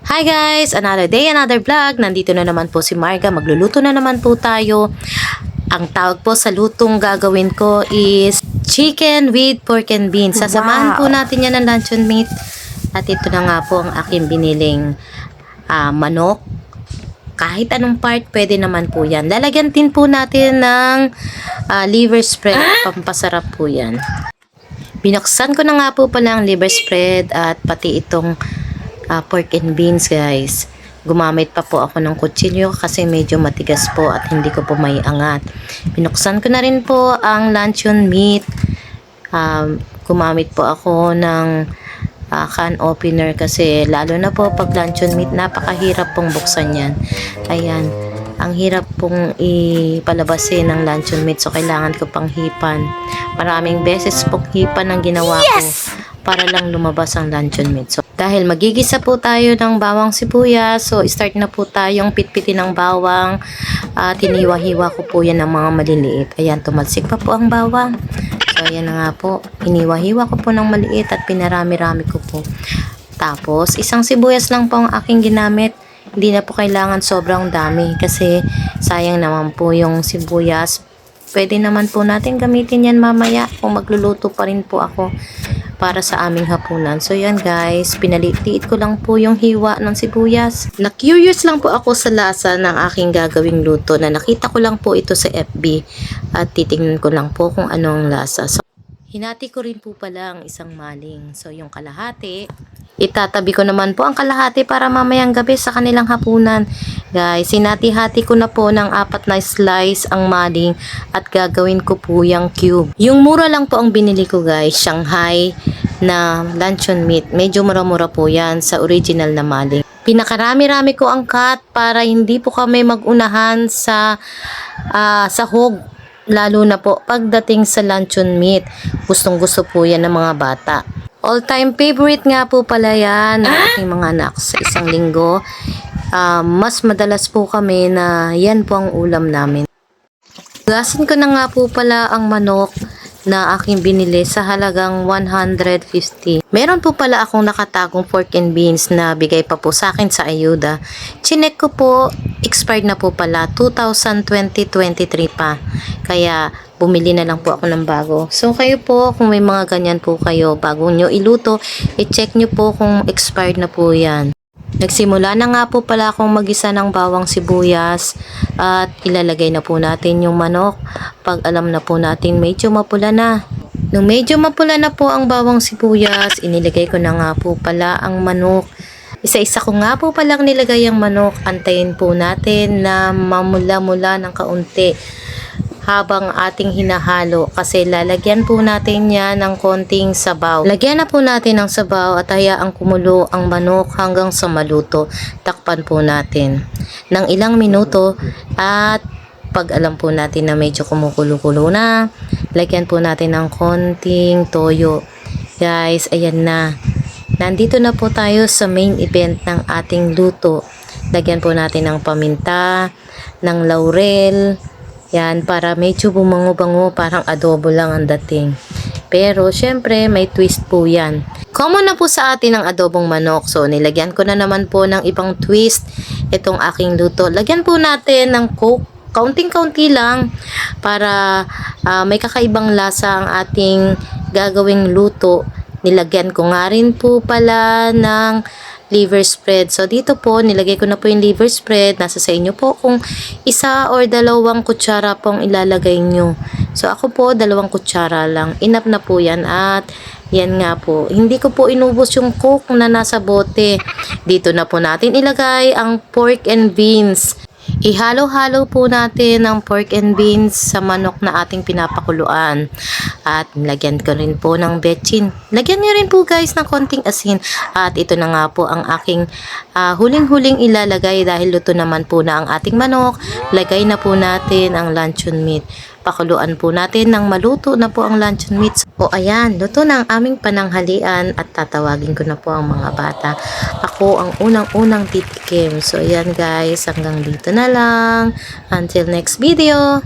Hi guys! Another day, another vlog. Nandito na naman po si Marga. Magluluto na naman po tayo. Ang tawag po sa lutong gagawin ko is chicken with pork and beans. Sasamahan po natin yan ng luncheon meat. At ito na nga po ang aking biniling manok. Kahit anong part, pwede naman po yan. Lalagyan din po natin ng liver spread. Pampasarap po yan. Binuksan ko na nga po pala ang liver spread at pati itong pork and beans guys. Gumamit pa po ako ng kutsilyo kasi medyo matigas po at hindi ko po may angat. Binuksan ko na rin po ang luncheon meat. Gumamit po ako ng can opener kasi lalo na po pag luncheon meat napakahirap pong buksan yan. Ayan. Ang hirap pong ipalabasin ng luncheon meat so kailangan ko pang hipan. Maraming beses pong hipan ang ginawa ko para lang lumabas ang luncheon meat. So, dahil magigisa po tayo ng bawang sibuyas, so start na po tayong pitpitin ng bawang. Tiniwa-hiwa ko po yan ng mga maliliit. Ayan, tumalsik pa po ang bawang. So, ayan na nga po. Iniwa-hiwa ko po ng maliit at pinarami-rami ko po. Tapos, isang sibuyas lang po ang aking ginamit. Hindi na po kailangan sobrang dami kasi sayang naman po yung sibuyas. Pwede naman po natin gamitin yan mamaya kung magluluto pa rin po ako para sa aming hapunan. So yan guys, pinaliit ko lang po yung hiwa ng sibuyas. Na-curious lang po ako sa lasa ng aking gagawing luto na nakita ko lang po ito sa FB at titingnan ko lang po kung ano ang lasa. So, hinati ko rin po pala ang isang maling. So yung kalahati, itatabi ko naman po ang kalahati para mamayang gabi sa kanilang hapunan. Guys, sinati-hati ko na po ng 4 na slice ang maling at gagawin ko po yung cube. Yung mura lang po ang binili ko guys, Shanghai na luncheon meat. Medyo mura-mura po yan sa original na maling. Pinakarami-rami ko ang cut para hindi po kami magunahan sa sahog. Lalo na po pagdating sa luncheon meat. Gustong-gusto po yan ng mga bata. All-time favorite nga po pala yan ng aking mga anak sa isang linggo. Mas madalas po kami na yan po ang ulam namin. Gasin ko na nga po pala ang manok na aking binili sa halagang 150. Meron po pala akong nakatagong pork and beans na bigay pa po sa akin sa ayuda. Chinek ko po, expired na po pala, 2020-23 pa. Kaya bumili na lang po ako ng bago. So kayo po, kung may mga ganyan po kayo, bago nyo iluto, i-check nyo po kung expired na po yan. Nagsimula na nga po pala akong magisa ng bawang sibuyas at ilalagay na po natin yung manok pag alam na po natin medyo mapula na. Nung medyo mapula na po ang bawang sibuyas, inilagay ko na nga po pala ang manok. Isa-isa ko nga po palang nilagay ang manok. Antayin po natin na mamula-mula ng kaunti habang ating hinahalo kasi lalagyan po natin yan ng konting sabaw. Lagyan na po natin ng sabaw at hayaang kumulo ang manok hanggang sa maluto. Takpan po natin ng ilang minuto at pag alam po natin na medyo kumukulo-kulo na, lagyan po natin ng konting toyo. Guys, ayan na. Nandito na po tayo sa main event ng ating luto. Lagyan po natin ng paminta, ng laurel, yan, para medyo bumango-bango, parang adobo lang ang dating. Pero, syempre, may twist po yan. Common na po sa atin ang adobong manok. So, nilagyan ko na naman po ng ibang twist itong aking luto. Lagyan po natin ng coke. Kaunting-kaunti lang para may kakaibang lasa ang ating gagawing luto. Nilagyan ko nga rin po pala ng liver spread. So, dito po, nilagay ko na po yung liver spread. Nasa sa inyo po kung 1 or 2 kutsara pong ilalagay nyo. So, ako po, 2 kutsara lang. Enough na po yan. At, yan nga po. Hindi ko po inubos yung coke na nasa bote. Dito na po natin ilagay ang pork and beans. Ihalo-halo po natin ang pork and beans sa manok na ating pinapakuluan. At lagyan ko rin po ng betchin. Lagyan nyo rin po guys ng konting asin. At ito na nga po ang aking huling-huling ilalagay dahil luto naman po na ang ating manok. Lagay na po natin ang luncheon meat. Pakuluan po natin ng maluto na po ang luncheon meat. O ayan, luto na ang aming pananghalian at tatawagin ko na po ang mga bata. Ako ang unang-unang titikim. So ayan guys, hanggang dito na lang. Until next video.